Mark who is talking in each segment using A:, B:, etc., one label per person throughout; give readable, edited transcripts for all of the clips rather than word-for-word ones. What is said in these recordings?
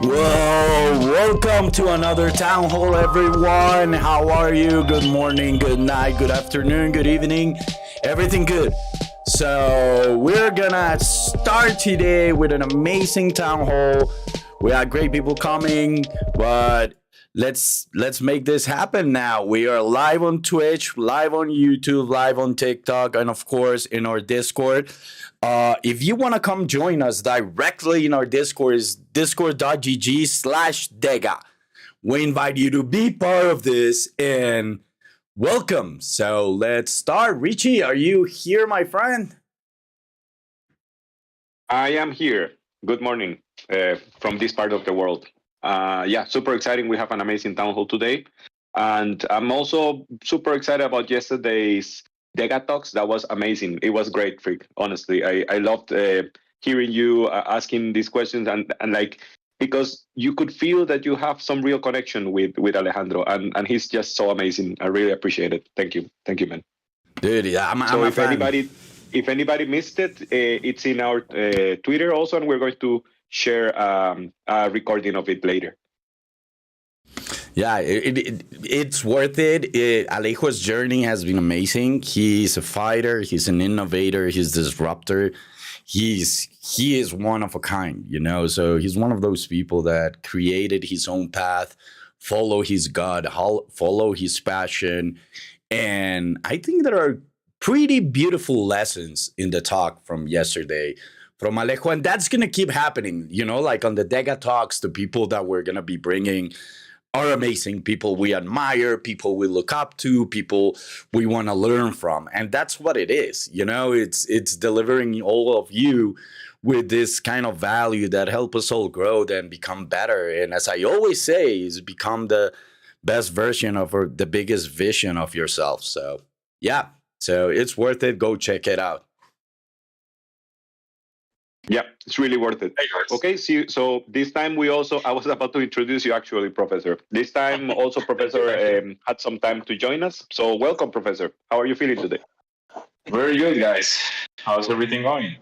A: Whoa, welcome to another town hall, everyone. How are you? Good morning, good night, good afternoon, good evening. Everything good. So, we're gonna start today with an amazing town hall. We have great people coming, but let's make this happen now. We are live on Twitch, live on YouTube, live on TikTok, and of course in our Discord. If you want to come join us directly in our Discord, is discord.gg/DEGA. We invite you to be part of this and welcome. So let's start. Richie, are you here, my friend?
B: I am here. Good morning from this part of the world. Yeah, super exciting. We have an amazing town hall today. And I'm also super excited about yesterday's DEGA talks. That was amazing. It was great, Freak. Honestly, I loved hearing you asking these questions and like, because you could feel that you have some real connection with Alejandro, and he's just so amazing. I really appreciate it. Thank you, man.
A: Dude, yeah, I'm
B: So
A: a
B: if
A: fan.
B: anybody missed it, it's in our Twitter also, and we're going to share a recording of it later.
A: Yeah, it's worth it. Alejo's journey has been amazing. He's a fighter. He's an innovator. He's a disruptor. He is one of a kind, you know. So he's one of those people that created his own path, follow his God, follow his passion, and I think there are pretty beautiful lessons in the talk from yesterday from Alejo, and that's gonna keep happening. You know, like on the Dega talks, the people that we're gonna be bringing are amazing, people we admire, people we look up to, people we want to learn from, and that's what it is. You know, it's delivering all of you with this kind of value that help us all grow and become better. And as I always say, is become the best version of or the biggest vision of yourself. So yeah, so it's worth it. Go check it out.
B: Yeah, it's really worth it. Okay, so this time I was about to introduce you actually, Professor. This time also Professor had some time to join us. So welcome, Professor. How are you feeling today?
C: Very good, guys. How's everything going?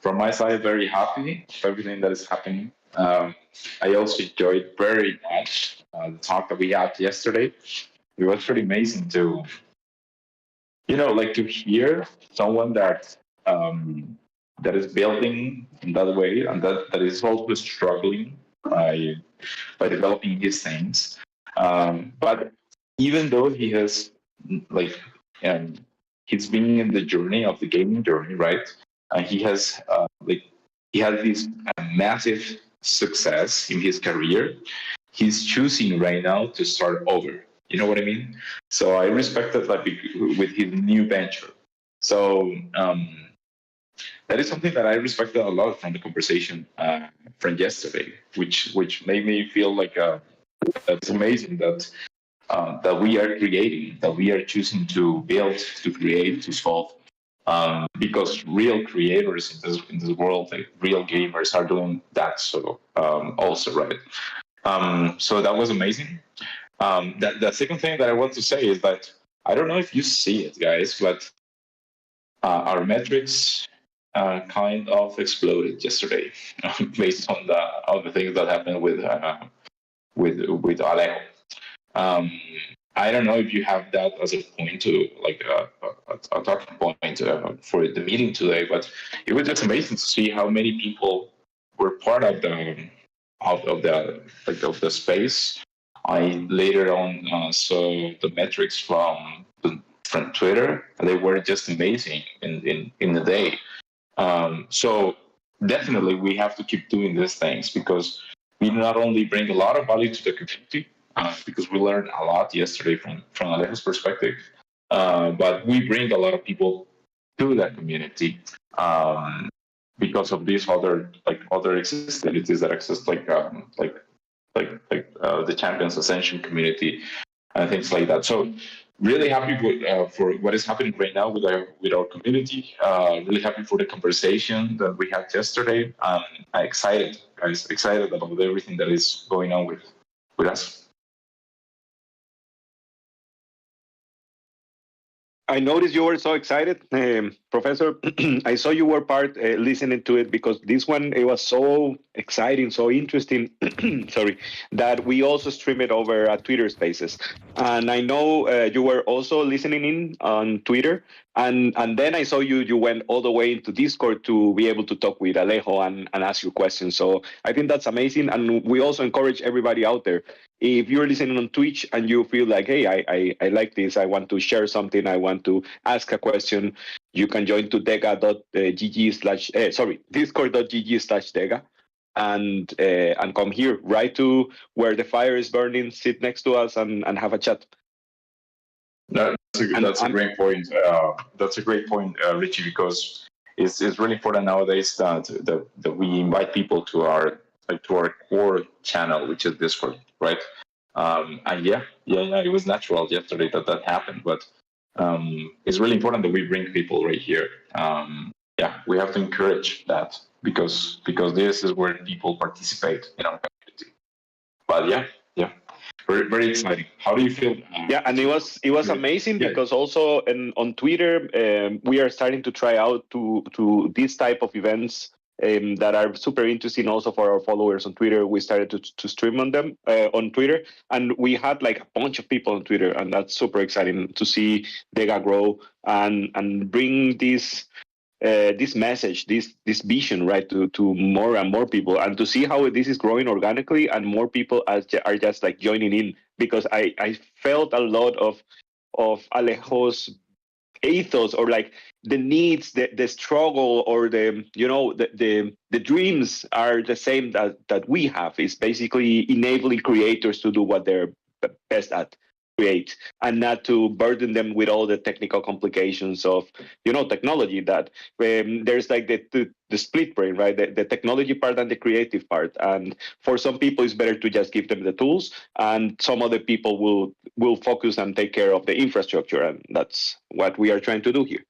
C: From my side, very happy for everything that is happening. I also enjoyed very much the talk that we had yesterday. It was pretty amazing to, to hear someone that is building in that way and that is also struggling by developing his things. But even though he has he's been in the journey of the gaming journey, right? And he has this massive success in his career. He's choosing right now to start over. You know what I mean? So I respect that with his new venture. So that is something that I respected a lot from the conversation from yesterday, which made me feel like it's amazing that we are creating, that we are choosing to build, to create, to solve. Because real creators in this world, like real gamers, are doing that. So also, right? So that was amazing. The second thing that I want to say is that I don't know if you see it, guys, but our metrics kind of exploded yesterday based on the things that happened with Alejo. I don't know if you have that as a point to a talking point for the meeting today, but it was just amazing to see how many people were part of the space. I later on saw the metrics from Twitter, and they were just amazing in the day. So definitely we have to keep doing these things because we not only bring a lot of value to the community, because we learned a lot yesterday from Alejo's perspective, but we bring a lot of people to that community because of these other accessibilities that exist, like the Champions Ascension community and things like that. So really happy for what is happening right now with our community. Really happy for the conversation that we had yesterday. I'm excited about everything that is going on with us.
B: I noticed you were so excited, Professor. I saw you were part listening to it because this one it was so exciting, so interesting. Sorry, that we also stream it over at Twitter Spaces, and I know you were also listening in on Twitter, and then I saw you went all the way into Discord to be able to talk with Alejo and ask you questions. So I think that's amazing, and we also encourage everybody out there, if you're listening on Twitch and you feel like, hey, I like this, I want to share something, I want to ask a question, you can join to dega.gg slash, sorry, discord.gg slash dega and come here, right to where the fire is burning, sit next to us and have a chat.
C: That's a great point. That's a great point, Richie, because it's really important nowadays that we invite people to our core channel, which is Discord, right? And yeah, it was natural yesterday that happened, but it's really important that we bring people right here. Yeah, we have to encourage that because this is where people participate in our community. But yeah. Very, very exciting. How do you feel?
B: Yeah, and it was amazing because also on Twitter we are starting to try out to this type of events that are super interesting also for our followers on Twitter. We started to stream on them on Twitter, and we had like a bunch of people on Twitter, and that's super exciting to see DEGA grow and bring this message, this vision, right, to more and more people, and to see how this is growing organically, and more people are just like joining in, because I felt a lot of Alejo's ethos, or like the needs, the struggle, or the dreams are the same that we have. Is basically enabling creators to do what they're best at, create, and not to burden them with all the technical complications of technology. That there's like the split brain, right? The technology part and the creative part, and for some people it's better to just give them the tools, and some other people will focus and take care of the infrastructure, and that's what we are trying to do here.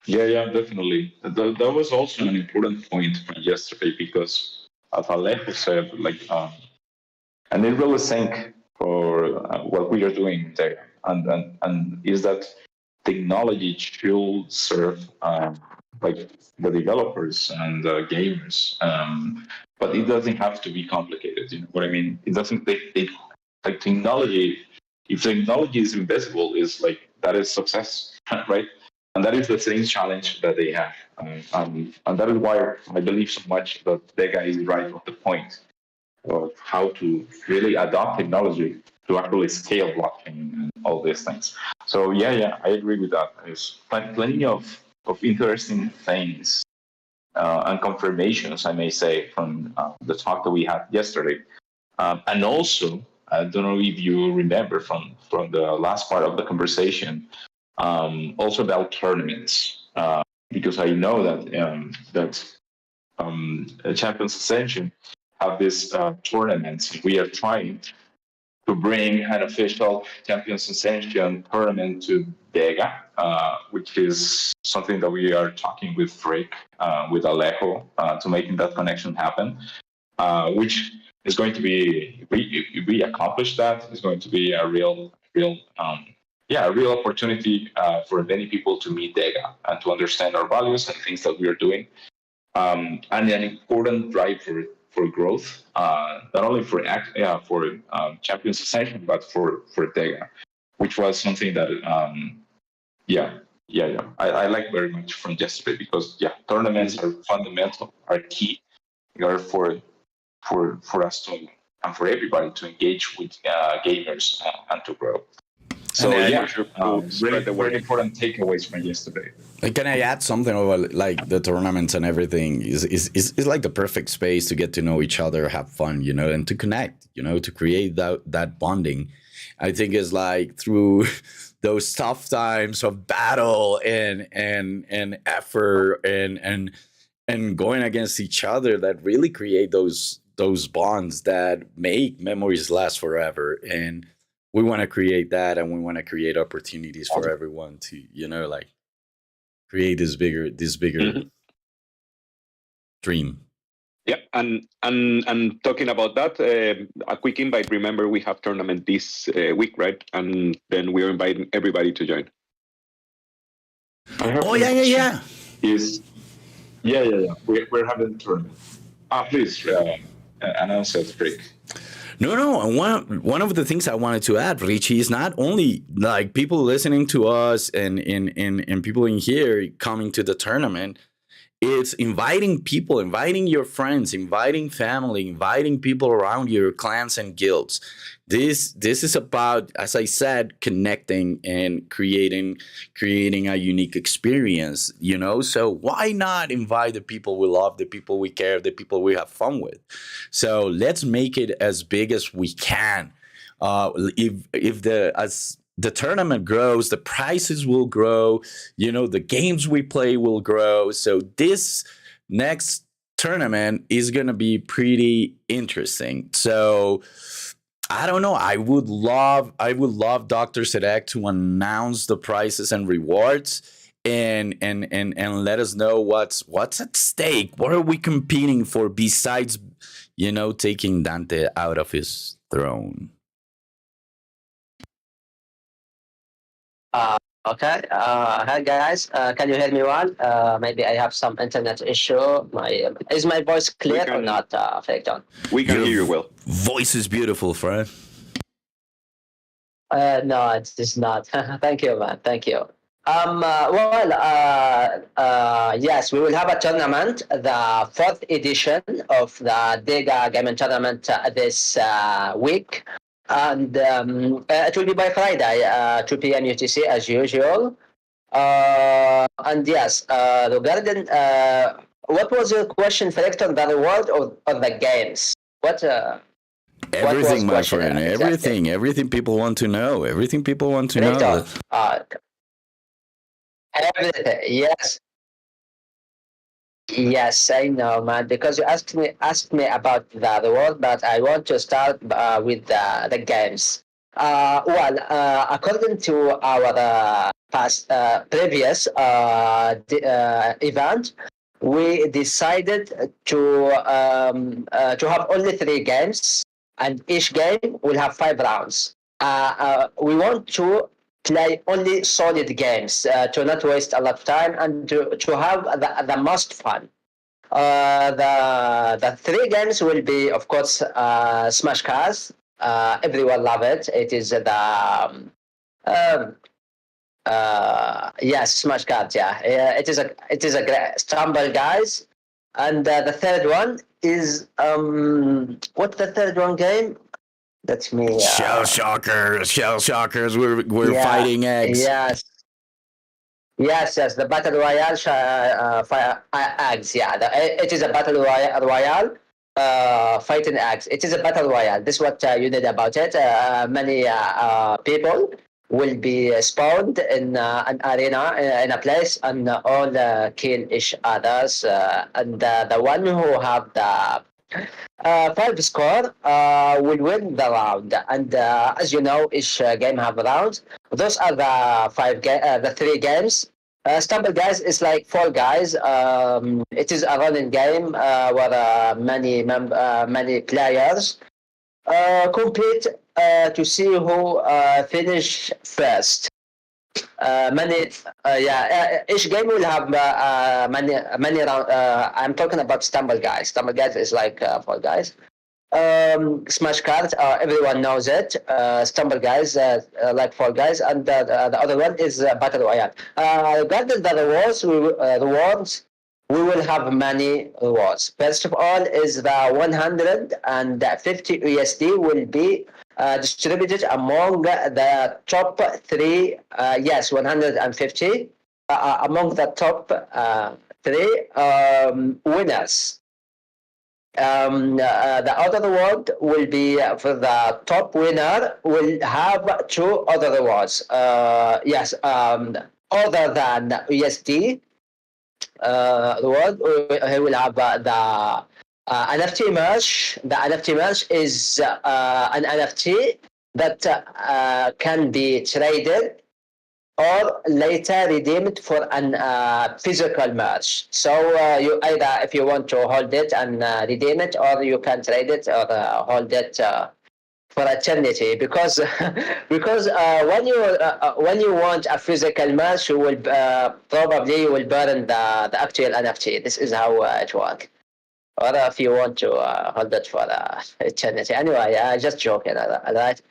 C: Yeah, definitely. That was also an important point from yesterday, because as Alejo said, and it really sank for what we are doing there, and is that technology should serve like the developers and the gamers, but it doesn't have to be complicated. You know what I mean? It doesn't. Like technology. If technology is invisible, is like that is success, right? And that is the same challenge that they have, and that is why I believe so much that DEGA is right on the point of how to really adopt technology to actually scale blockchain and all these things. So yeah, I agree with that. There's plenty of interesting things and confirmations, I may say, from the talk that we had yesterday. And also, I don't know if you remember from the last part of the conversation, also about tournaments, because I know that Champions Ascension have this tournaments. We are trying to bring an official Champions Ascension tournament to DEGA, which is something that we are talking with Frick, with Alejo, to making that connection happen, which is going to be, if we accomplish that, is going to be a real opportunity for many people to meet DEGA and to understand our values and things that we are doing, and an important drive for growth, not only for Champions Ascension, but for DEGA, which was something that I like very much from yesterday, because tournaments are fundamental, are key, for us to, and for everybody to engage with gamers and to grow. So very important takeaways from yesterday.
A: Can I add something about like the tournaments and everything? Is like the perfect space to get to know each other, have fun, and to connect, to create that bonding. I think it's like through those tough times of battle and effort and going against each other that really create those bonds that make memories last forever. And we want to create that, and we want to create opportunities for everyone to, like create this bigger dream.
B: Yeah, and talking about that, a quick invite. Remember, we have tournament this week, right? And then we're inviting everybody to join.
C: I have
A: Oh
C: a
A: yeah, yeah,
C: question.
A: yeah.
C: Is yeah. We're having a tournament. Please announce it, Rick.
A: No. And one of the things I wanted to add, Richie, is not only like people listening to us and people in here coming to the tournament. It's inviting people, inviting your friends, inviting family, inviting people around your clans and guilds. This is about, as I said, connecting and creating a unique experience. So why not invite the people we love, the people we care, the people we have fun with? So let's make it as big as we can. If the as the tournament grows, the prices will grow, the games we play will grow. So this next tournament is going to be pretty interesting. So I don't know. I would love Dr. Sedek to announce the prizes and rewards and let us know what's at stake. What are we competing for besides, taking Dante out of his throne?
D: Okay. Hi guys. Can you hear me well? Maybe I have some internet issue. Is my voice clear or not, Victor?
B: We can
A: Your
B: hear you well.
A: Voice is beautiful, friend.
D: No, it is not. Thank you, man. Thank you. Yes, we will have a tournament, the fourth edition of the DEGA Gaming Tournament this week. And it will be by Friday, 2 p.m. UTC as usual. And yes, regarding what was your question, Victor? The reward or the games? What was
A: Everything, my
D: question
A: friend.
D: exactly?
A: Everything people want to know. Everything people want to know.
D: Victor, everything. Yes, yes, I know, man. Because you asked me about the reward, but I want to start with the games. According to our past previous event, we decided to have only three games, and each game will have 5 rounds. We want to play only solid games to not waste a lot of time and to have the most fun. The three games will be, of course, Smash Cars. Everyone love it. It is yes, Smash Cards. Yeah, it is a great Stumble Guys, and the third one is what's the third one game? Let me.
A: Shell shockers. We're
D: Yeah,
A: fighting eggs.
D: yes. Yes, the battle royale fire eggs. Yeah, it is a battle royale fighting eggs. It is a battle royale. This is what you need about it. Many people will be spawned in an arena in a place, and all kill each others. And the one who have the five score will win the round. And as you know, each game have rounds. Those are the three games. Stumble Guys is like Fall Guys. It is a running game where many players compete to see who finish first. Each game will have many round. I'm talking about Stumble Guys. Stumble Guys is like Fall Guys. Smash Cards, everyone knows it. Stumble Guys, like Fall Guys, and the other one is Battle Royale. Regarding the rewards, we will have many rewards. First of all, is the 150 USD will be distributed among the top three. Yes, 150 among the top three winners. The other reward will be for the top winner will have two other rewards. Yes, other than USD reward, he will have the NFT merch. The NFT merch is an NFT that can be traded or later redeemed for an physical merch. So you either, if you want to hold it and redeem it, or you can trade it or hold it for eternity, because when you want a physical match, you will probably you will burn the actual NFT. This is how it works. Or if you want to hold it for eternity. Anyway, just joking, right?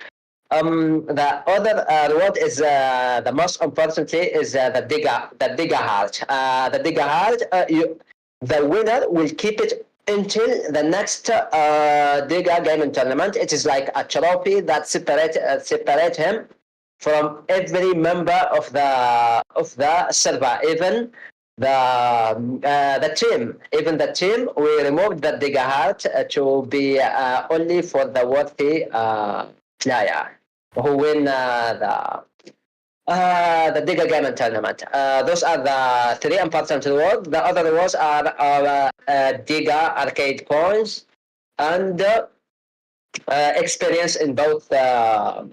D: The other reward is the most importantly is the DEGA heart. The DEGA heart, the winner will keep it until the next DEGA Gaming Tournament. It is like a trophy that separate him from every member of the server, even the team. Even the team, we removed the DEGA heart to be only for the worthy player who win the DEGA Gaming Tournament. Those are the three important rewards. The other rewards are DEGA arcade coins and experience in both the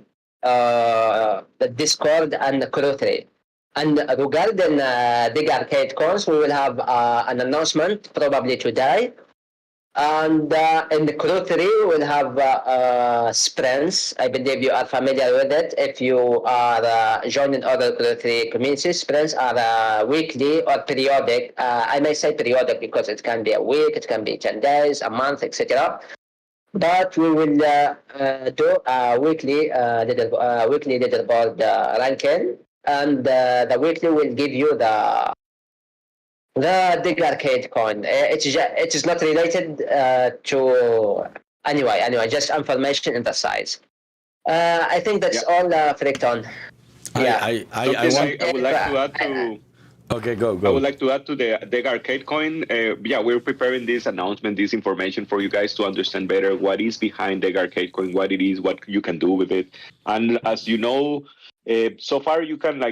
D: Discord and the Crew 3. And regarding DEGA arcade coins, we will have an announcement probably today. And in the Crew 3, we'll have sprints. I believe you are familiar with it. If you are joining other Crew 3 communities, sprints are weekly or periodic. I may say periodic because it can be a week, it can be 10 days, a month, etc. But we will do a weekly leaderboard ranking, and the weekly will give you the DEGA arcade coin. It is not related to anyway. Just information in the size. I think that's all, Fricton. Yeah.
B: I would like to add to.
A: Okay, go.
B: I would like to add to the DEGA arcade coin. We're preparing this announcement, this information for you guys to understand better what is behind DEGA arcade coin, what it is, what you can do with it. And as you know, so far you can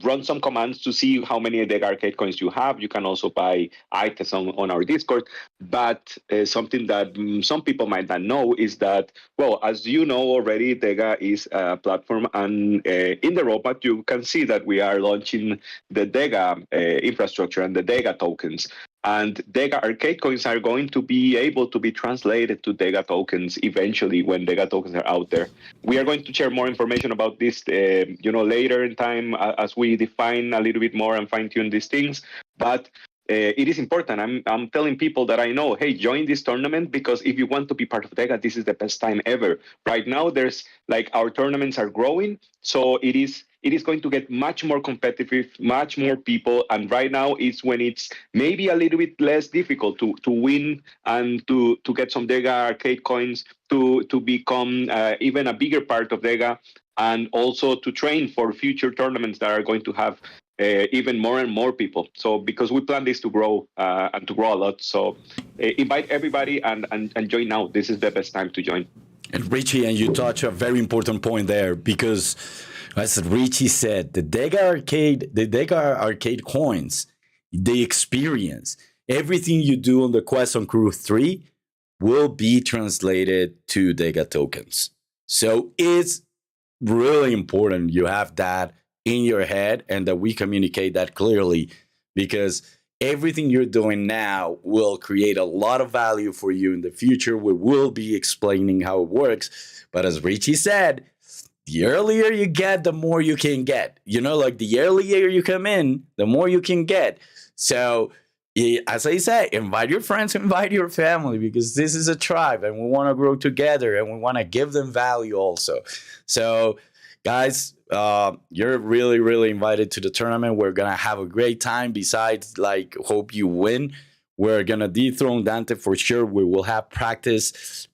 B: run some commands to see how many DEGA arcade coins you have. You can also buy items on our Discord. But something that some people might not know is that, well, as you know already, DEGA is a platform, and in the roadmap, you can see that we are launching the DEGA infrastructure and the DEGA tokens. And DEGA arcade coins are going to be able to be translated to DEGA tokens eventually when DEGA tokens are out there. We are going to share more information about this, later in time as we define a little bit more and fine tune these things. But it is important. I'm telling people that I know, hey, join this tournament, because if you want to be part of DEGA, this is the best time ever. Right now, there's our tournaments are growing, so it is going to get much more competitive, much more people, and right now is when it's maybe a little bit less difficult to win and to get some DEGA arcade coins, to become even a bigger part of DEGA, and also to train for future tournaments that are going to have even more and more people. So because we plan this to grow and to grow a lot, so invite everybody and join now. This is the best time to join.
A: And Richie, and you touch a very important point there, because as Richie said, the DEGA arcade coins, the experience, everything you do on the quest on Crew 3 will be translated to DEGA tokens. So it's really important you have that in your head and that we communicate that clearly, because everything you're doing now will create a lot of value for you in the future. We will be explaining how it works. But as Richie said, the earlier you get, the more you can get. The earlier you come in, the more you can get. So as I say, invite your friends, invite your family, because this is a tribe and we want to grow together and we want to give them value also. So guys, you're really, really invited to the tournament. We're going to have a great time. Besides, hope you win. We're going to dethrone Dante for sure. We will have practice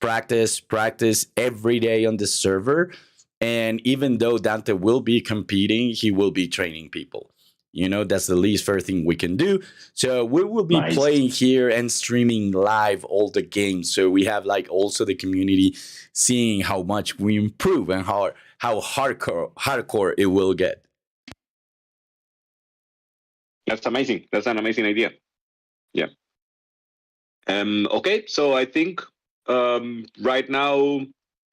A: every day on the server. And even though Dante will be competing, he will be training people. That's the least fair thing we can do. So we will be playing here and streaming live all the games. So we have also the community seeing how much we improve and how hardcore it will get.
B: That's amazing. That's an amazing idea. Yeah. Okay, so I think right now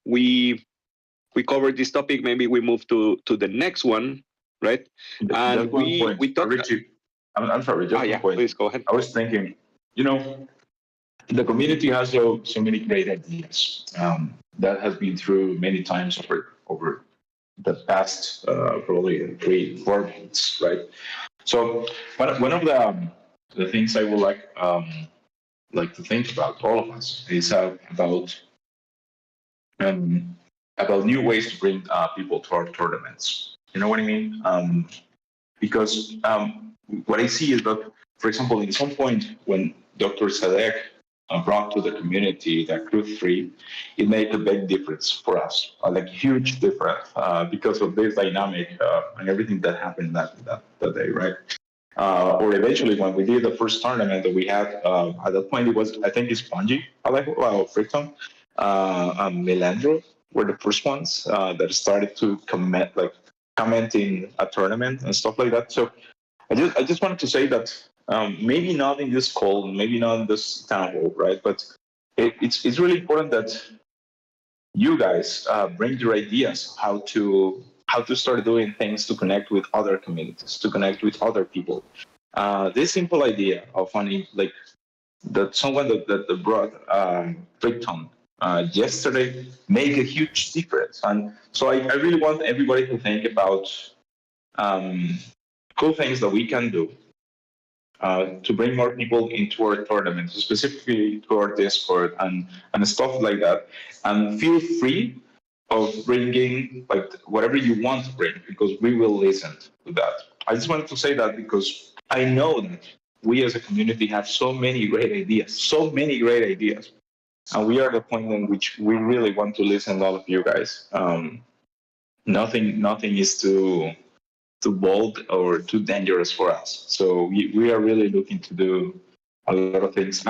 B: we covered this topic. Maybe we move to the next one, right? And we talked.
C: Richie, I'm sorry. Just one point.
B: Please go ahead.
C: I was thinking, the community has so many great ideas that has been through many times over the past probably 3-4 months, right? So one of the things I would like to think about all of us is um, about new ways to bring people to our tournaments. You know what I mean? Because what I see is that, for example, in some point when Dr. Sadek brought to the community that Crew 3, it made a big difference for us, like huge difference because of this dynamic and everything that happened that day, right? Or eventually when we did the first tournament that we had, at that point it was, I think it's Spongy, Fricton, and Melandro were the first ones that started to commenting a tournament and stuff like that. So I just wanted to say that maybe not in this call, maybe not in this town hall, right? But it's really important that you guys bring your ideas how to start doing things to connect with other communities, to connect with other people. This simple idea of funny, like that someone that brought Fricton yesterday make a huge difference. And so I really want everybody to think about cool things that we can do to bring more people into our tournament, specifically to our Discord and stuff like that. And feel free of bringing like whatever you want to bring, because we will listen to that. I just wanted to say that because I know that we as a community have so many great ideas, and we are at the point in which we really want to listen to all of you guys. Nothing is too bold or too dangerous for us. So we are really looking to do a lot of things.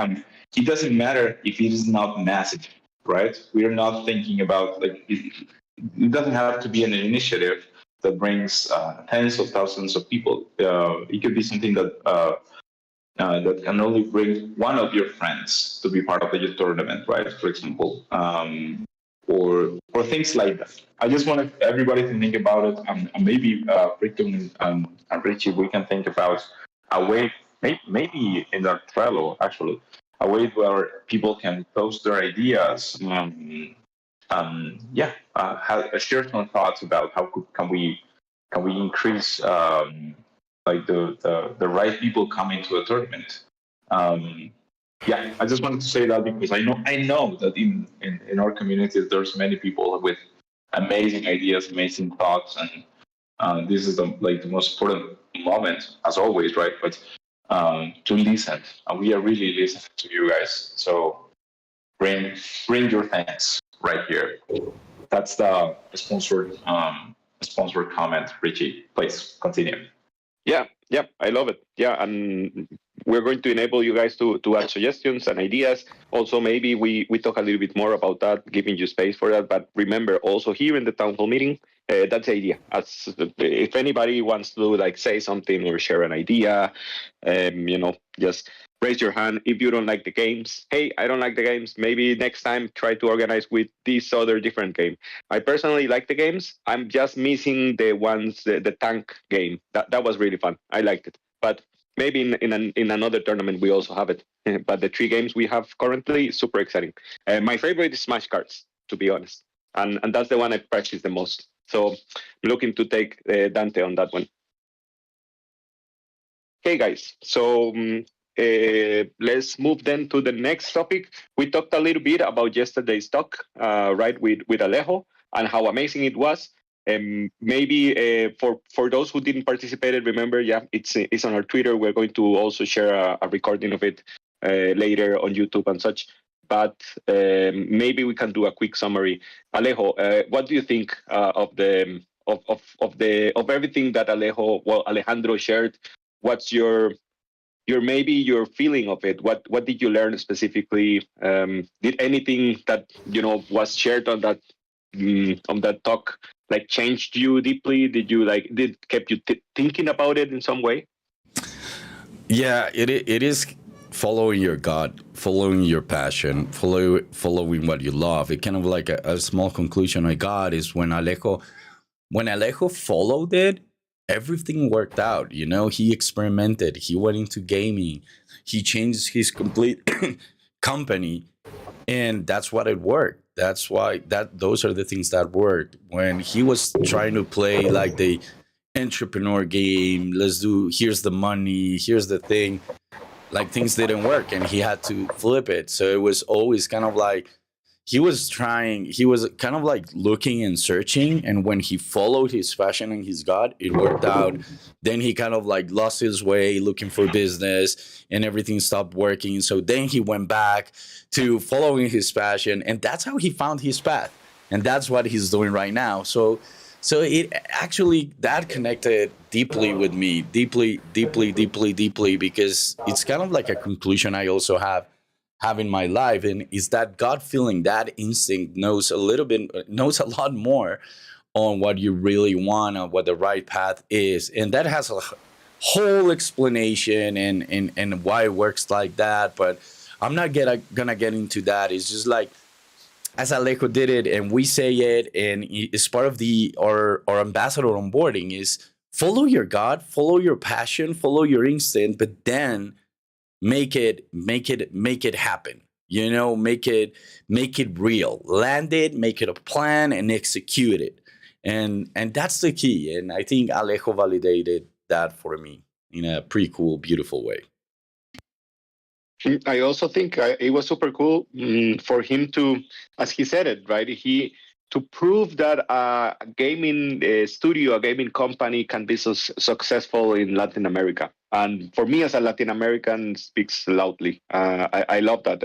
C: It doesn't matter if it is not massive, right? We are not thinking about like it doesn't have to be an initiative that brings tens of thousands of people. It could be something that can only bring one of your friends to be part of the tournament, right? For example, or things like that. I just wanted everybody to think about it, and maybe Ricky and Richie, we can think about a way, maybe in our Trello, actually, a way where people can post their ideas. Share some thoughts about how can we increase like the right people coming to a tournament. I just wanted to say that because I know that in our communities there's many people with amazing ideas, amazing thoughts, and this is the most important moment as always, right? But to listen, and we are really listening to you guys. So bring your thanks right here. That's the sponsored comment. Richie, please continue.
B: Yeah, I love it. Yeah, and we're going to enable you guys to add suggestions and ideas. Also, maybe we talk a little bit more about that, giving you space for that. But remember, also here in the town hall meeting, that's the idea. If anybody wants to say something or share an idea, just raise your hand. If you don't like the games, hey, I don't like the games. Maybe next time try to organize with this other different game. I personally like the games. I'm just missing the ones, the tank game. That was really fun. I liked it. But maybe in another tournament we also have it. But the 3 games we have currently, super exciting. My favorite is Smash Cards, to be honest. And that's the one I practice the most. So I'm looking to take Dante on that one. Okay, guys. So let's move then to the next topic. We talked a little bit about yesterday's talk, right, with Alejo and how amazing it was. Maybe for those who didn't participate, remember, it's on our Twitter. We're going to also share a recording of it later on YouTube and such. But maybe we can do a quick summary. Alejo, what do you think of everything that Alejandro shared? What's your feeling of it? What did you learn specifically? Did anything that was shared on that talk changed you deeply? Did kept you thinking about it in some way?
A: Yeah, it is following your gut, following your passion, following what you love. It kind of like a small conclusion I got is when Alejo followed it, everything worked out. He experimented. He went into gaming. He changed his complete company, and that's what it worked. That's why those are the things that worked. When he was trying to play like the entrepreneur game, let's do, here's the money, here's the thing, like things didn't work and he had to flip it. So it was always kind of like he was kind of like looking and searching, and when he followed his passion and his God, it worked out. Then he kind of like lost his way looking for business and everything stopped working, so then he went back to following his passion, and that's how he found his path, and that's what he's doing right now. So it actually, that connected deeply with me, deeply, because it's kind of like a conclusion I also have in my life, and is that God feeling, that instinct knows a lot more on what you really want, on what the right path is, and that has a whole explanation and why it works like that. But I'm not gonna get into that. It's just like, as Alejo did it, and we say it, and it's part of our ambassador onboarding, is follow your God, follow your passion, follow your instinct, but then make it happen. You know, make it real. Land it, make it a plan, and execute it. And that's the key. And I think Alejo validated that for me in a pretty cool, beautiful way.
B: I also think it was super cool for him to, as he said it, right? To prove that a gaming studio, a gaming company can be so successful in Latin America. And for me, as a Latin American, speaks loudly. I love that.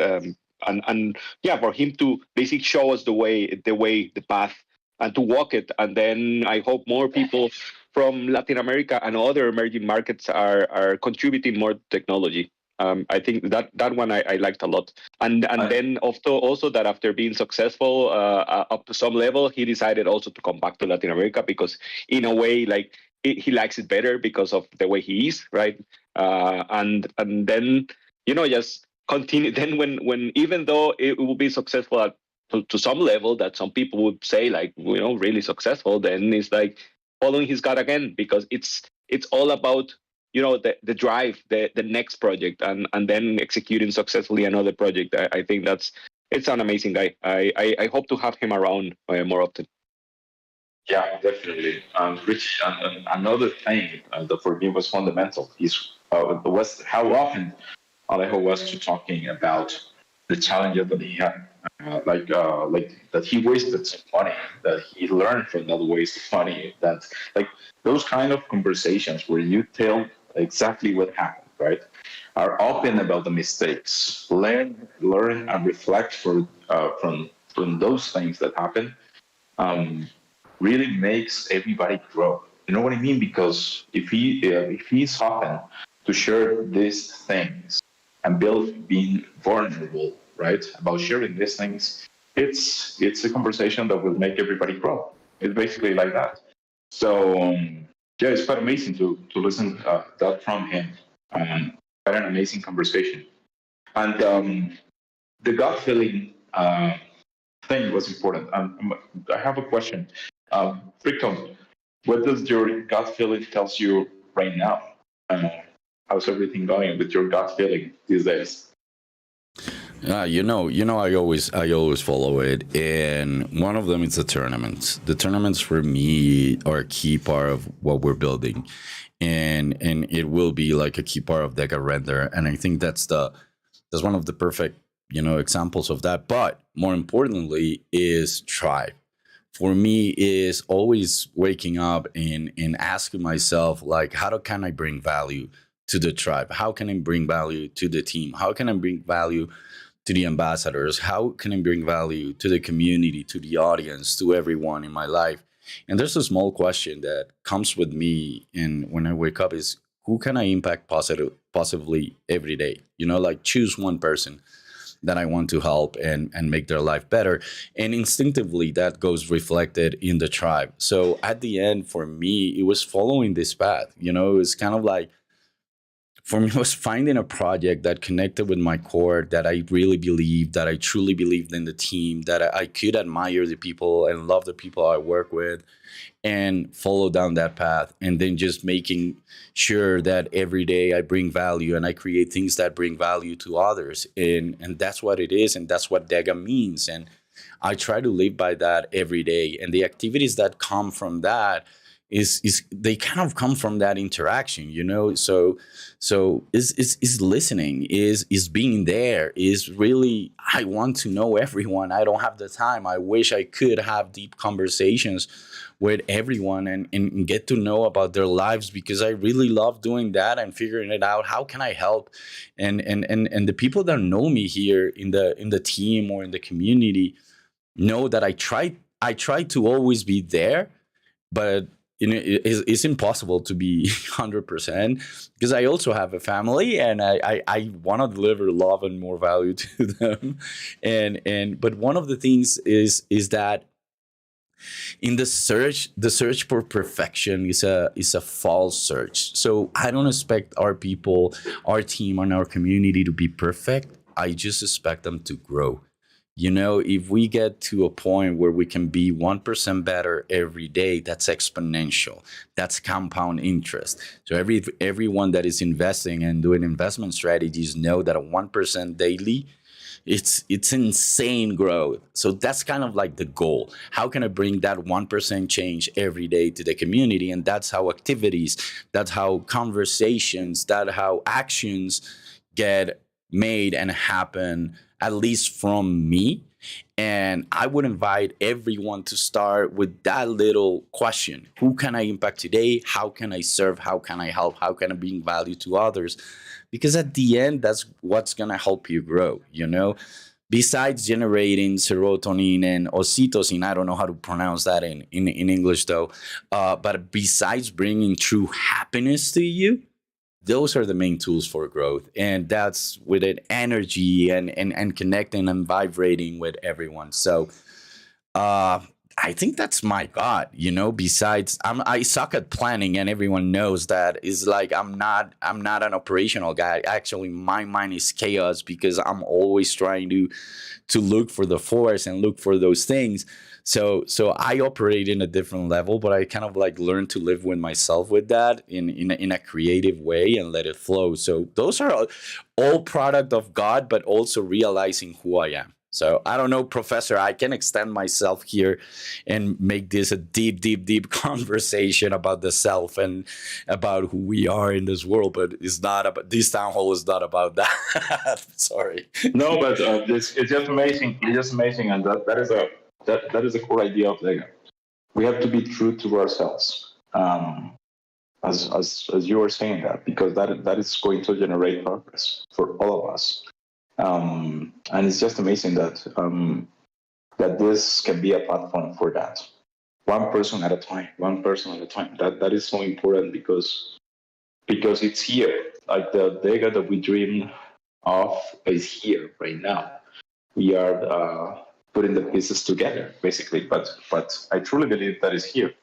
B: And yeah, for him to basically show us the path, and to walk it. And then I hope more people from Latin America and other emerging markets are contributing more to technology. I think that one I liked a lot, and then also that after being successful up to some level, he decided also to come back to Latin America, because in a way, like he likes it better because of the way he is, right? And then just continue. Then when even though it will be successful to some level that some people would say like really successful, then it's like following his God again, because it's all about the drive, the next project, and then executing successfully another project. I think it's an amazing guy. I hope to have him around more often.
C: Yeah, definitely. Rich, another thing that for me was fundamental was how often Alejo was to talking about the challenges that he had, like that he wasted some money, that he learned from that waste of money, that like those kind of conversations where you tell exactly what happened, right, are open about the mistakes, learn and reflect from those things that happen. Really makes everybody grow. You know what I mean? Because if he's open to share these things and being vulnerable, right, about sharing these things, it's a conversation that will make everybody grow. It's basically like that. So yeah, it's quite amazing to listen that from him. Quite an amazing conversation. And the gut feeling thing was important. I have a question. Fricton, what does your gut feeling tells you right now? How's everything going with your gut feeling these days?
A: I always follow it, and one of them is the tournaments. The tournaments for me are a key part of what we're building, and it will be like a key part of DEGA Render, and I think that's one of the perfect examples of that. But more importantly is Tribe. For me, is always waking up and asking myself, like, can I bring value to the tribe? How can I bring value to the team? How can I bring value to the ambassadors? How can I bring value to the community, to the audience, to everyone in my life? And there's a small question that comes with me, and when I wake up, is who can I impact positively every day? Like choose one person that I want to help and make their life better. And instinctively, that goes reflected in the tribe. So at the end, for me, it was following this path. It was kind of like, for me was finding a project that connected with my core, that I really believed, that I truly believed in the team, that I could admire the people and love the people I work with and follow down that path. And then just making sure that every day I bring value and I create things that bring value to others. And that's what it is. And that's what DEGA means. And I try to live by that every day. And the activities that come from that is they kind of come from that interaction, you know. So is listening, is being there, is really, I want to know everyone. I don't have the time. I wish I could have deep conversations with everyone and get to know about their lives, because I really love doing that and figuring it out. How can I help? And the people that know me here in the team or in the community know that I try to always be there, but it's impossible to be 100%, because I also have a family and I want to deliver love and more value to them. But one of the things is that in the search for perfection is a false search. So I don't expect our people, our team, and our community to be perfect. I just expect them to grow. You know, if we get to a point where we can be 1% better every day, that's exponential. That's compound interest. So everyone that is investing and doing investment strategies know that a 1% daily, it's insane growth. So that's kind of like the goal. How can I bring that 1% change every day to the community? And that's how activities, that's how conversations, that's how actions get made and happen, at least from me. And I would invite everyone to start with that little question. Who can I impact today? How can I serve? How can I help? How can I bring value to others? Because at the end, that's what's going to help you grow, you know? Besides generating serotonin and oxytocin, I don't know how to pronounce that in English though, but besides bringing true happiness to you, those are the main tools for growth. And that's with it, energy and connecting and vibrating with everyone. So I think that's my God, you know. Besides, I suck at planning, and everyone knows that. Is like I'm not an operational guy. Actually, my mind is chaos, because I'm always trying to look for the force and look for those things. So I operate in a different level, but I kind of like learn to live with myself with that in a creative way and let it flow. So those are all product of God, but also realizing who I am. So I don't know, Professor, I can extend myself here and make this a deep conversation about the self and about who we are in this world, but it's not about, this town hall is not about that. Sorry.
C: No, but it's just amazing. It's just amazing, and that is a core idea of DEGA. We have to be true to ourselves, as you were saying that, because that is going to generate progress for all of us. And it's just amazing that that this can be a platform for that. One person at a time. That is so important, because it's here. Like the DEGA that we dream of is here right now. We are putting the pieces together, basically. But I truly believe that is here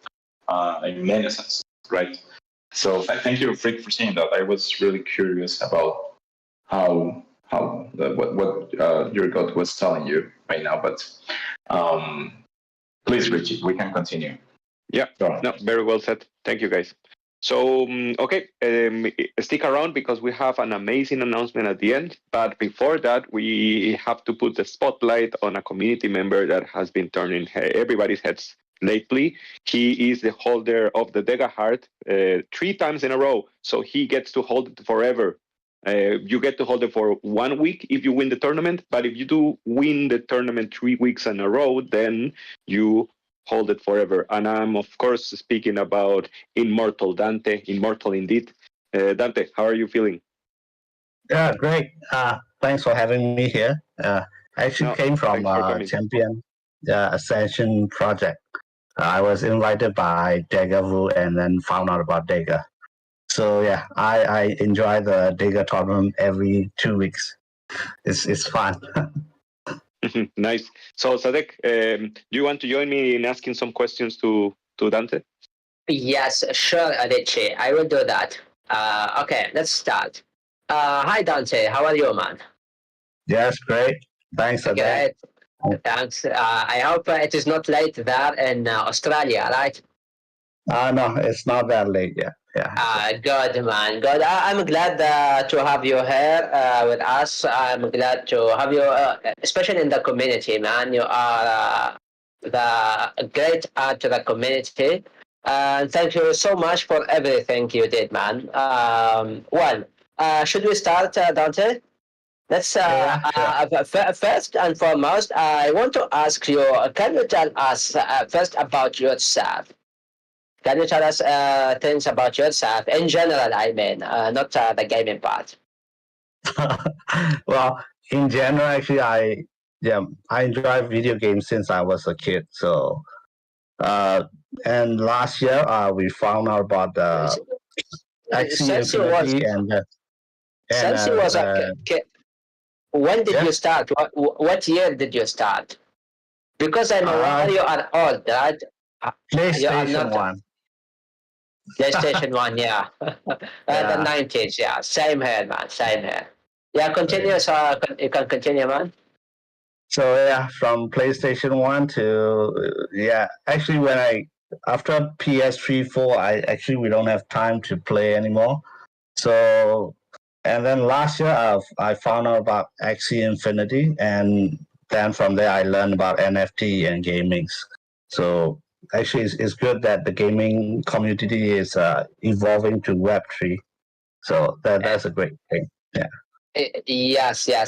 C: in many senses, right? So thank you, Frick, for saying that. I was really curious about what your God was telling you right now. But please, Richie, we can continue.
B: Yeah, no, very well said. Thank you, guys. So, okay, stick around, because we have an amazing announcement at the end. But before that, we have to put the spotlight on a community member that has been turning everybody's heads lately. He is the holder of the DEGA Heart 3 times in a row. So he gets to hold it forever. You get to hold it for 1 week if you win the tournament. But if you do win the tournament 3 weeks in a row, then you hold it forever. And I'm, of course, speaking about Immortal Dante. Immortal indeed. Dante, how are you feeling?
E: Yeah, great. Thanks for having me here. I actually came from Champion Ascension project. I was invited by DEGA and then found out about DEGA. So yeah, I enjoy the DEGA tournament every 2 weeks. It's fun.
B: Nice. So Sadek, do you want to join me in asking some questions to Dante?
D: Yes, sure, Adichie. I will do that. Okay, let's start. Hi Dante, how are you, man?
E: Yes, great. Thanks again.
D: Great, thanks. I hope it is not late there in Australia, right?
E: No, it's not that late yet. Yeah.
D: Good, man. Good. I'm glad to have you here with us. I'm glad to have you, especially in the community, man. You are the great add to the community. And thank you so much for everything you did, man. Should we start, Dante? Let's first and foremost, I want to ask you, can you tell us first about yourself? Can you tell us things about yourself in general? I mean, not the gaming part.
E: Well, in general, actually, I enjoy video games since I was a kid. So, and last year we found out about the Axie Infinity
D: since you was a kid, when did you start? What year did you start? Because I'm aware you are old, right?
E: PlayStation 1.
D: PlayStation 1, yeah. The 90s, yeah. Same here, man. Same here. Yeah, continue. So you can continue, man.
E: So yeah, from PlayStation 1 to actually after PS3, 4, we don't have time to play anymore. So and then last year I found out about Axie Infinity, and then from there I learned about NFT and gamings. So actually it's good that the gaming community is evolving to Web3. So that's a great thing. Yeah.
D: Yes. The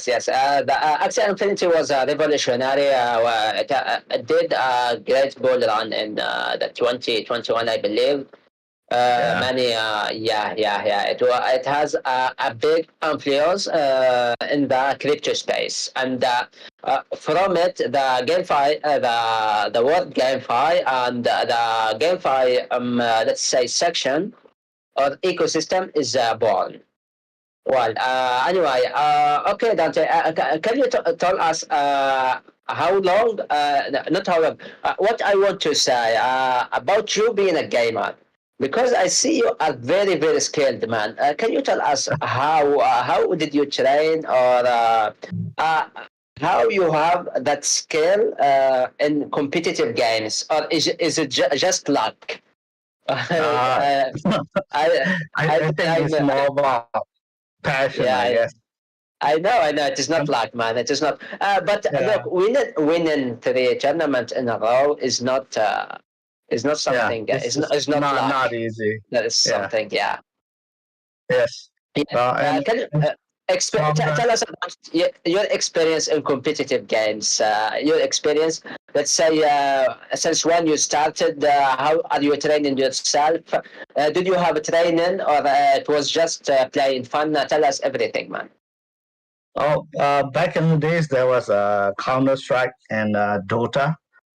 D: Axie Infinity was revolutionary. It did a great bull run in the 2021, I believe. It has a big influence in the crypto space, and from it, the GameFi, the word GameFi, and the GameFi, let's say section or ecosystem is born. Okay, Dante, can you tell us how long, not how long, what I want to say about you being a gamer? Because I see you are very, very skilled, man. Can you tell us how did you train, or how you have that skill in competitive games, or is it just luck?
E: I think it's more about passion, I guess.
D: I know. It is not luck, man. It is not. But look, winning 3 tournaments in a row is not something. It's not luck.
E: Not easy.
D: That is something. Yeah.
E: Yes.
D: Can you tell us about your experience in competitive games? Your experience, let's say, since when you started, how are you training yourself? Did you have a training, or it was just playing fun? Tell us everything, man.
E: Oh, back in the days, there was Counter-Strike and Dota.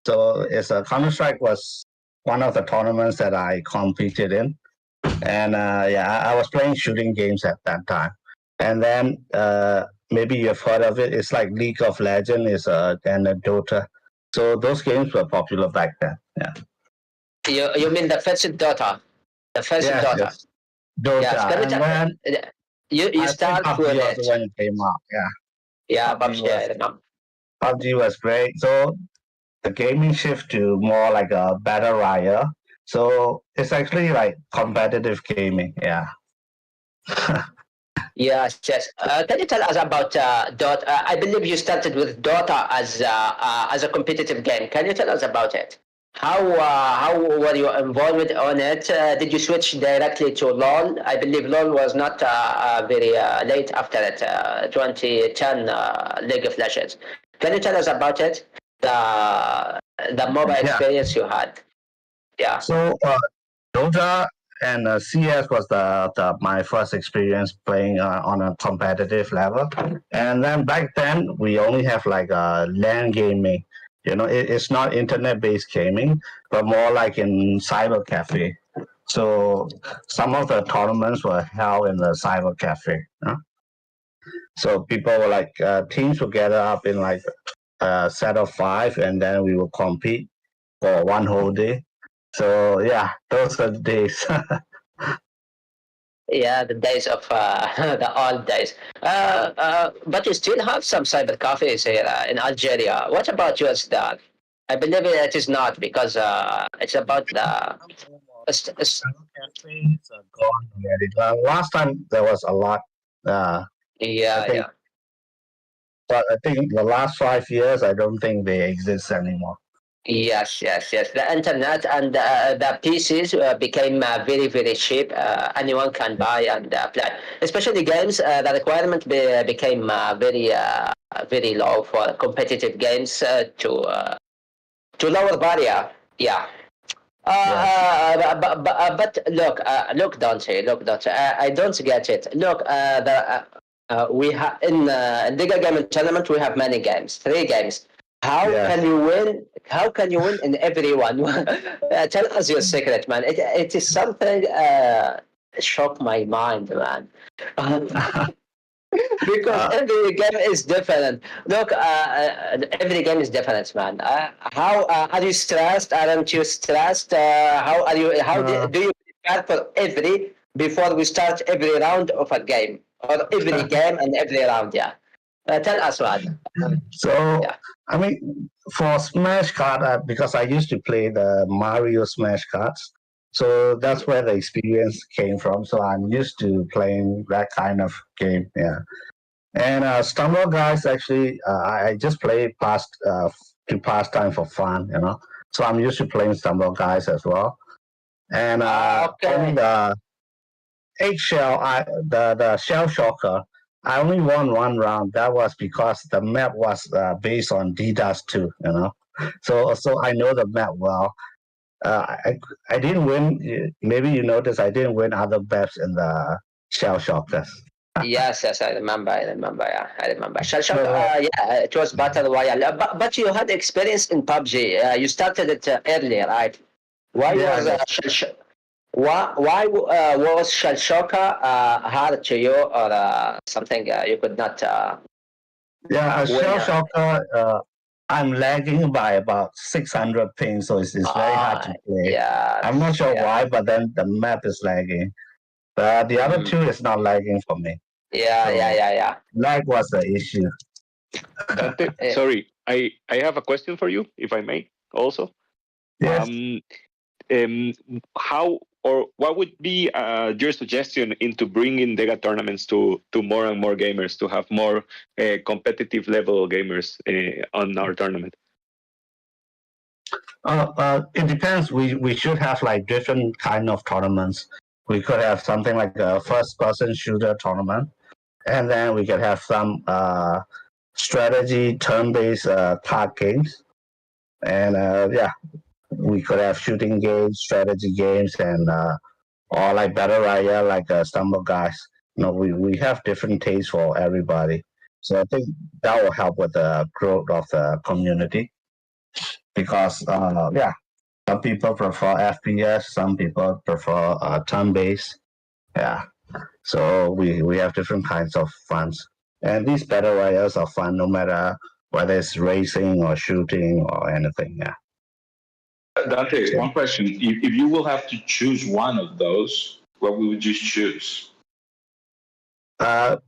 E: So Counter-Strike was one of the tournaments that I competed in. And I was playing shooting games at that time. And then maybe you've heard of it. It's like League of Legends and Dota. So those games were popular back then. Yeah.
D: You mean the first Dota? The first Dota. Yes.
E: Dota. Yes,
D: and you start with it
E: when it came out. Yeah.
D: Yeah, PUBG.
E: PUBG was great. So the gaming shift to more like a battle royale. So it's actually like competitive gaming. Yeah.
D: Yes. Can you tell us about Dota? I believe you started with Dota as a competitive game. Can you tell us about it? How were you involved on it? Did you switch directly to LoL? I believe LoL was not very late after it. 2010 League of Legends. Can you tell us about it? The mobile experience you had. Yeah.
E: So Dota and CS was my first experience playing on a competitive level. And then back then we only have like LAN gaming. It's not internet-based gaming, but more like in cyber cafe. So some of the tournaments were held in the cyber cafe. So people were like teams would gather up in like a set of 5, and then we would compete for one whole day. So yeah, those are the days.
D: Yeah, the days of the old days. But you still have some cyber cafes here in Algeria. What about yours, Dad? I believe it is not because it's about the.
E: Cafes are gone already. Last time there was a lot. I
D: Yeah,
E: think,
D: yeah.
E: but I think the last 5 years, I don't think they exist anymore.
D: Yes, yes, yes. The internet and the PCs became very, very cheap. Anyone can buy and play. Especially games, the requirement became very low for competitive games to lower barrier. Yeah. But look, Dante, I don't get it. Look, we have in DEGA Gaming Tournament we have many games, 3 games. How can you win? How can you win in every one? Tell us your secret, man. It is something shock my mind, man. Because every game is different. Look, every game is different, man. How are you stressed? Aren't you stressed? How are you? How do you prepare for every before we start every round of a game or every game and every round? Yeah, tell us, man.
E: So,
D: Yeah.
E: I mean, for Smash Card, because I used to play the Mario Smash Cards, so that's where the experience came from. So I'm used to playing that kind of game. Yeah. And Stumble Guys, actually, I just play to pass time for fun, you know. So I'm used to playing Stumble Guys as well. And on the eggshell, the shell shocker, I only won 1 round. That was because the map was based on DDoS 2, you know. So I know the map well. I didn't win. Maybe you noticed I didn't win other maps in the shell shockers.
D: Yes, I remember. Yeah, I remember. Shell Shock, yeah, it was battle royale. But you had experience in PUBG. You started it early, right? Why was Shell Shocker hard to you, or something you could not?
E: Yeah, a Shell Shocker. I'm lagging by about 600 ping, so it's very hard to play.
D: Yeah,
E: I'm not sure why, but then the map is lagging. But the other two is not lagging for me.
D: Yeah.
E: Lag was the issue.
B: Dante, sorry, I have a question for you, if I may, also.
E: Yes.
B: How or what would be your suggestion into bringing DEGA tournaments to more and more gamers, to have more competitive level gamers on our tournament?
E: It depends. We should have like different kind of tournaments. We could have something like a first-person shooter tournament, and then we could have some strategy turn-based card games, and we could have shooting games, strategy games, and or like battle royale, like Stumble Guys. You know, we have different tastes for everybody. So I think that will help with the growth of the community. Because some people prefer FPS, some people prefer turn-based. Yeah, so we have different kinds of funs, and these battle royales are fun no matter whether it's racing or shooting or anything. Yeah.
C: Dante, one question: if you will have to choose one of those, what would you choose?
E: The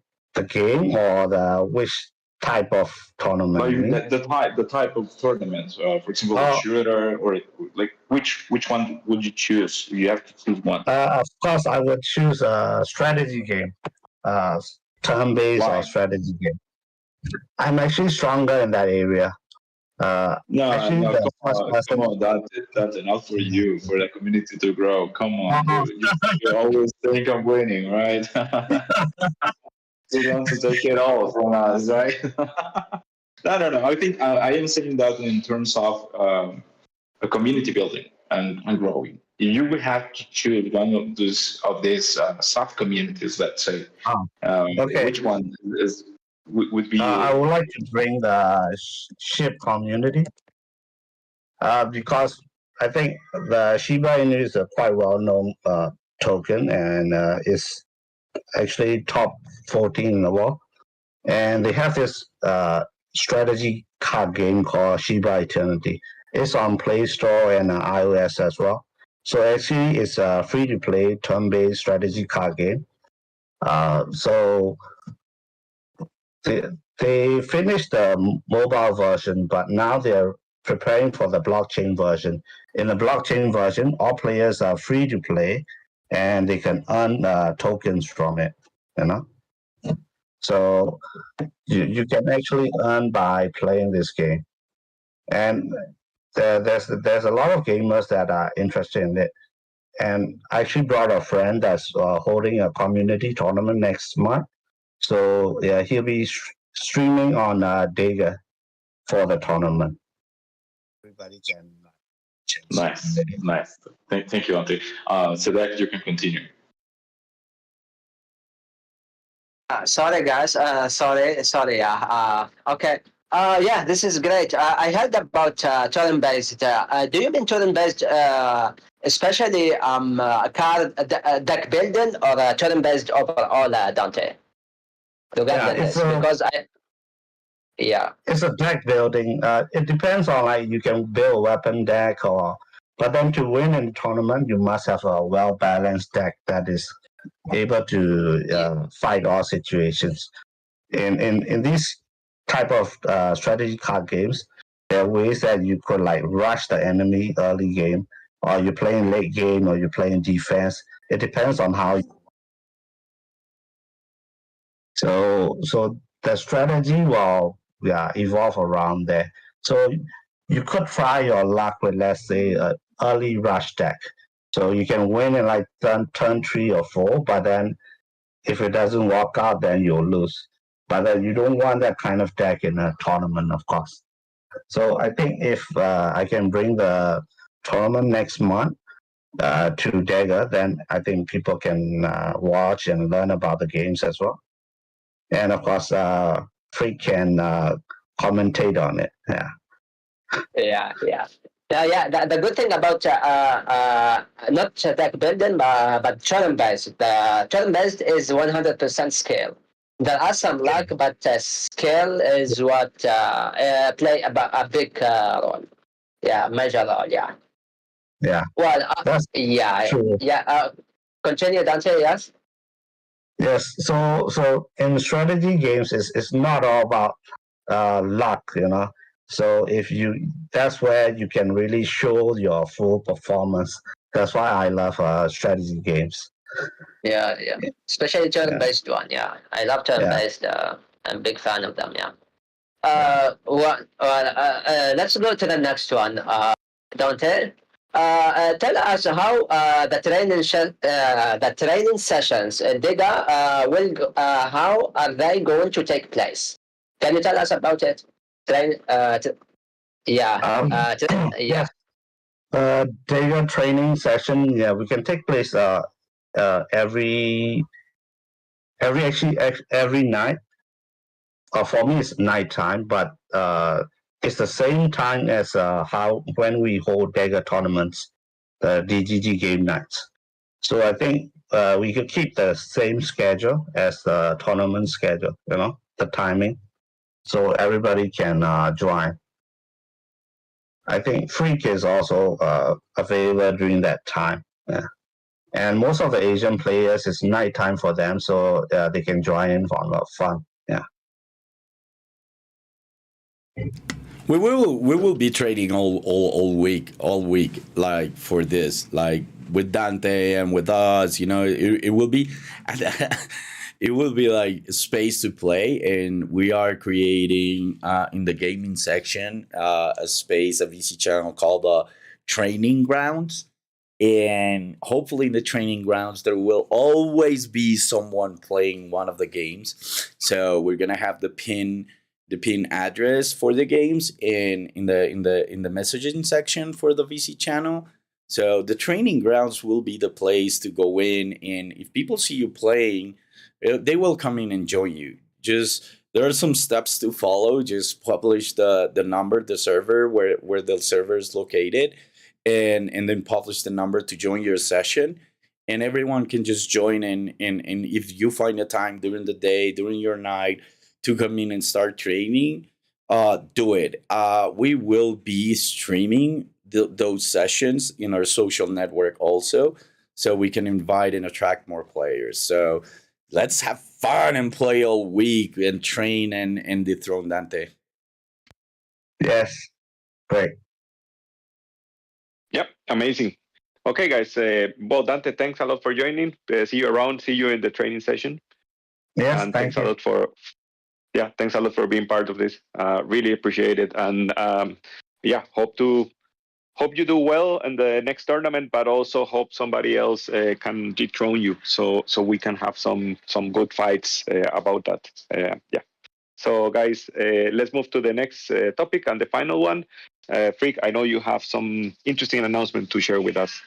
E: game or which type of tournament?
C: The type of tournament. For example, a shooter, or like which one would you choose? You have to choose one.
E: Of course, I would choose a strategy game, turn-based or strategy game. I'm actually stronger in that area.
C: No, come on, that's enough for you, for the community to grow. Come on, you always think I'm winning, right? You want to take it all from us, right? No. I think I am saying that in terms of a community building and growing. If you would have to choose one of these sub communities, let's say, which one would be?
E: I would like to bring the ship community because I think the Shiba Inu is a quite well-known token, and it's actually top 14 in the world. And they have this strategy card game called Shiba Eternity. It's on Play Store and iOS as well. So actually, it's a free-to-play turn-based strategy card game. So they finished the mobile version, but now they're preparing for the blockchain version. In the blockchain version, all players are free to play, and they can earn tokens from it. You know, so you can actually earn by playing this game, and there's a lot of gamers that are interested in it. And I actually brought a friend that's holding a community tournament next month. So yeah, he'll be streaming on DEGA for the tournament. Everybody can.
C: Nice. Thank you, Dante. So that you can continue.
D: Sorry, guys. Sorry. Okay. Yeah, this is great. I heard about turn-based. Do you mean turn-based, especially card deck building, or turn-based overall, Dante? Because
E: it's a deck building. It depends on, like, you can build weapon deck, but then to win in the tournament, you must have a well-balanced deck that is able to fight all situations. In these type of strategy card games, there are ways that you could, like, rush the enemy early game, or you're playing late game, or you're playing defense. It depends on how. So the strategy will evolve around there. So you could try your luck with, let's say, an early rush deck. So you can win in like turn 3 or 4, but then if it doesn't work out, then you'll lose. But then you don't want that kind of deck in a tournament, of course. So I think if I can bring the tournament next month to DEGA, then I think people can watch and learn about the games as well. And of course, Freak can commentate on it.
D: Yeah. The good thing about not deck building, but turn-based. The turn-based is 100% skill. There are some luck, but skill is what play a big role. Yeah, major role. Yeah. Well,
E: that's true.
D: Continue, Dante. Yes.
E: Yes. So in strategy games, it's not all about luck, you know. So that's where you can really show your full performance. That's why I love strategy games.
D: Yeah. Especially turn-based one. Yeah, I love turn-based. I'm a big fan of them. Yeah. Let's go to the next one. Dante, tell us how the training sessions in DEGA how are they going to take place? Can you tell us about it?
E: DEGA training session. Yeah, we can take place every night. For me, it's nighttime, but it's the same time as when we hold DEGA tournaments, the DGG game nights. So I think we could keep the same schedule as the tournament schedule, you know, the timing, so everybody can join. I think Freak is also available during that time. Yeah. And most of the Asian players, it's nighttime for them, so they can join in for a lot of fun. Yeah.
A: We will be trading all week, like for this, like with Dante and with us. You know, it will be it will be like a space to play, and we are creating in the gaming section a VC channel called Training Grounds. And hopefully in the training grounds, there will always be someone playing one of the games. So we're gonna have the pin address for the games in the messaging section for the VC channel. So the training grounds will be the place to go in, and if people see you playing, they will come in and join you. Just there are some steps to follow. Just publish the number, the server where the server is located, and then publish the number to join your session, and everyone can just join in. And if you find a time during the day, during your night, to come in and start training, do it. We will be streaming those sessions in our social network also, so we can invite and attract more players. So let's have fun and play all week and train and dethrone Dante.
E: Yes, great.
B: Yep, amazing. Okay, guys. Well, Dante, thanks a lot for joining. See you around. See you in the training session.
E: Yes,
B: And
E: thank
B: thanks
E: you.
B: a lot for thanks a lot for being part of this. Really appreciate it. And hope you do well in the next tournament, but also hope somebody else can dethrone you, so we can have some good fights about that. So, guys, let's move to the next topic and the final one. Freak, I know you have some interesting announcement to share with us.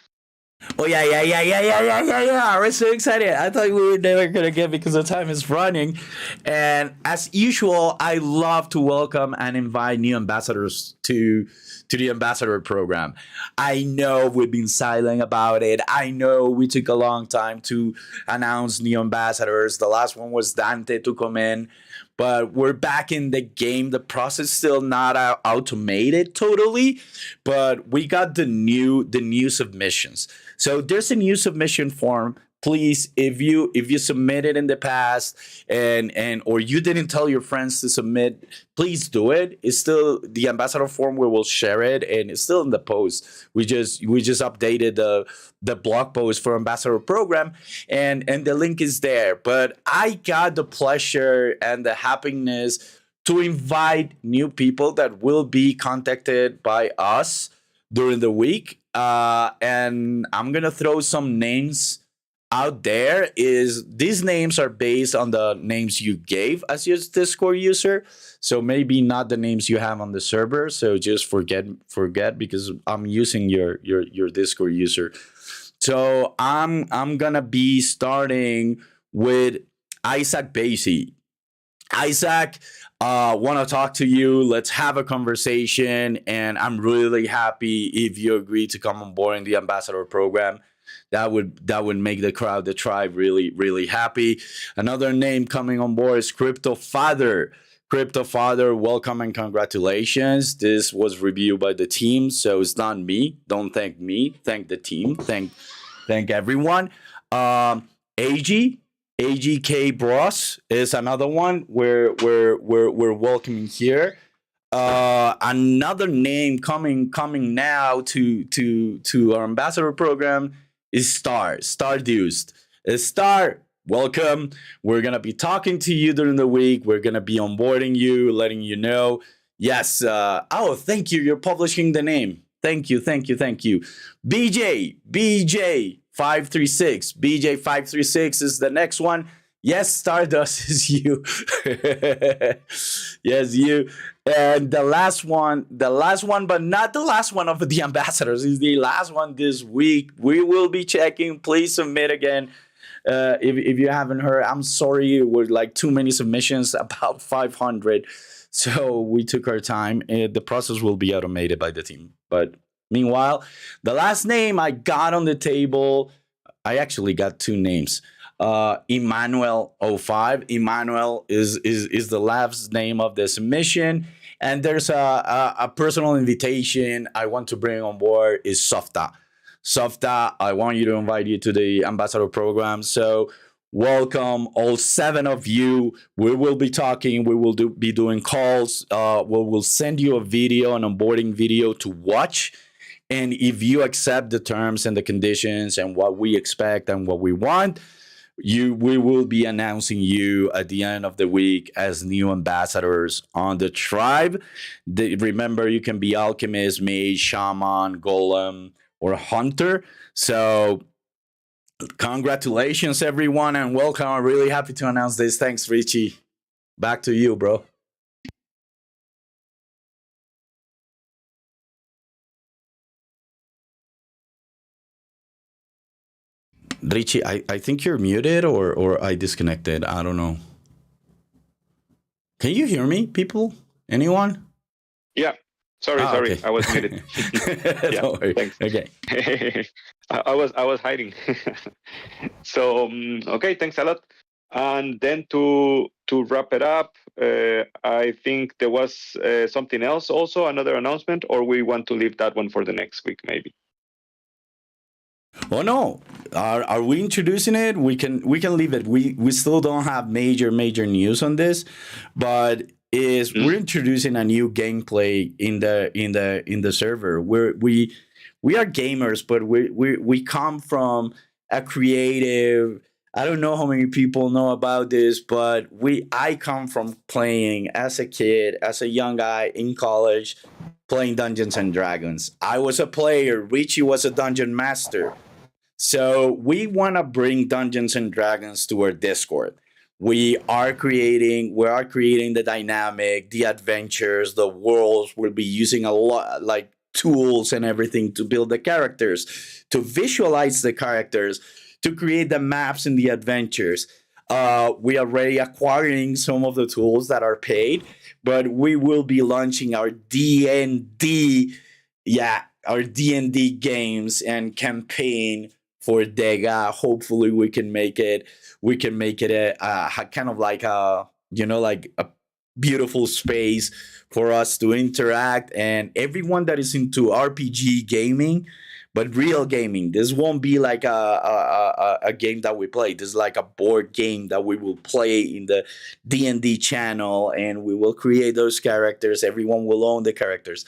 A: Oh yeah. We're so excited. I thought we were never gonna get because the time is running. And as usual, I love to welcome and invite new ambassadors to the ambassador program. I know we've been silent about it. I know we took a long time to announce new ambassadors. The last one was Dante to come in. But we're back in the game. The process still not automated totally, but we got the new submissions. So there's a new submission form. Please, if you submitted in the past and or you didn't tell your friends to submit, please do it. It's still the ambassador form. We will share it, and it's still in the post. We just updated the blog post for ambassador program, and the link is there. But I got the pleasure and the happiness to invite new people that will be contacted by us during the week. And I'm gonna throw some names out there. Is these names are based on the names you gave as your Discord user, so maybe not the names you have on the server. So just forget because I'm using your Discord user. So I'm gonna be starting with Isaac Basie. Isaac, want to talk to you. Let's have a conversation. And I'm really happy if you agree to come on board in the ambassador program. That would make the crowd, the tribe, really happy. Another name coming on board is Crypto Father. Crypto Father, welcome and congratulations. This was reviewed by the team, so it's not me. Don't thank me. Thank the team. Thank everyone. AGK Bros is another one we're welcoming here. Another name coming now to our ambassador program is Starduced. Star, welcome. We're gonna be talking to you during the week. We're gonna be onboarding you, letting you know. Yes. Thank you. You're publishing the name. Thank you. BJ 536. BJ 536 is the next one. Yes, Stardust is you. Yes, you. And the last one, but not the last one of the ambassadors, is the last one this week. We will be checking. Please submit again. If you haven't heard, I'm sorry, it were like too many submissions, about 500. So we took our time. The process will be automated by the team. But meanwhile, the last name I got on the table, I actually got two names. Emmanuel 05. Emmanuel is the last name of the submission. And there's a personal invitation I want to bring on board is Softa. Softa, I want you to invite you to the ambassador program. So welcome all 7 of you. We will be talking. We will be doing calls. We will send you a video, an onboarding video to watch. And if you accept the terms and the conditions and what we expect and what we want, we will be announcing you at the end of the week as new ambassadors on the tribe. Remember, you can be alchemist, mage, shaman, golem, or hunter. So congratulations, everyone, and welcome. I'm really happy to announce this. Thanks, Richie. Back to you, bro. Richie, I think you're muted or I disconnected. I don't know. Can you hear me, people? Anyone?
B: Yeah. Sorry.
A: Okay.
B: I was muted.
A: Yeah, don't worry.
B: Thanks.
A: Okay.
B: I was hiding. So okay, thanks a lot. And then to wrap it up, I think there was something else also, another announcement, or we want to leave that one for the next week, maybe.
A: Oh no, are we introducing it? We can leave it. We still don't have major news on this, but we're introducing a new gameplay in the server. We are gamers, but we come from a creative. I don't know how many people know about this, but I come from playing as a kid, as a young guy in college, playing Dungeons and Dragons. I was a player. Richie was a dungeon master. So we want to bring Dungeons and Dragons to our Discord. We are creating the dynamic, the adventures, the worlds. We'll be using a lot like tools and everything to build the characters, to visualize the characters, to create the maps and the adventures. We are already acquiring some of the tools that are paid, but we will be launching our D&D, our D&D games and campaign for DEGA. Hopefully we can make it a kind of like a beautiful space for us to interact, and everyone that is into RPG gaming, but real gaming. This won't be like a game that we play. This is like a board game that we will play in the D&D channel, and we will create those characters. Everyone will own the characters.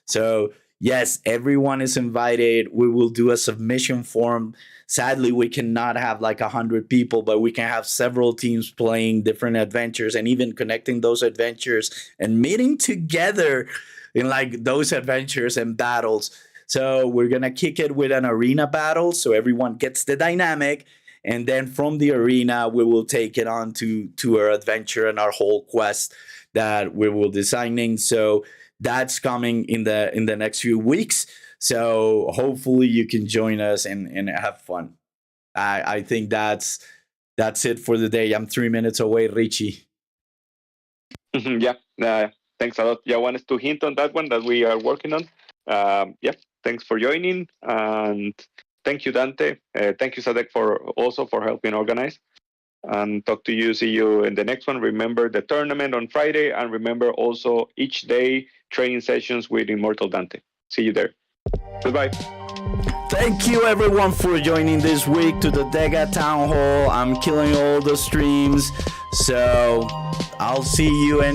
A: So yes, everyone is invited. We will do a submission form. Sadly, we cannot have like 100 people, but we can have several teams playing different adventures and even connecting those adventures and meeting together in like those adventures and battles. So we're going to kick it with an arena battle so everyone gets the dynamic. And then from the arena, we will take it on to our adventure and our whole quest that we will designing. So that's coming in the next few weeks. So hopefully you can join us and have fun. I think that's it for the day. I'm 3 minutes away, Richie.
B: Yeah, thanks a lot. Yeah, I wanted to hint on that one that we are working on. Thanks for joining, and thank you, Dante. Thank you, Sadek, for helping organize. And see you in the next one. Remember the tournament on Friday, and remember also each day training sessions with Immortal Dante. See you there. Goodbye.
A: Thank you everyone for joining this week to the DEGA Town Hall. I'm killing all the streams, so I'll see you in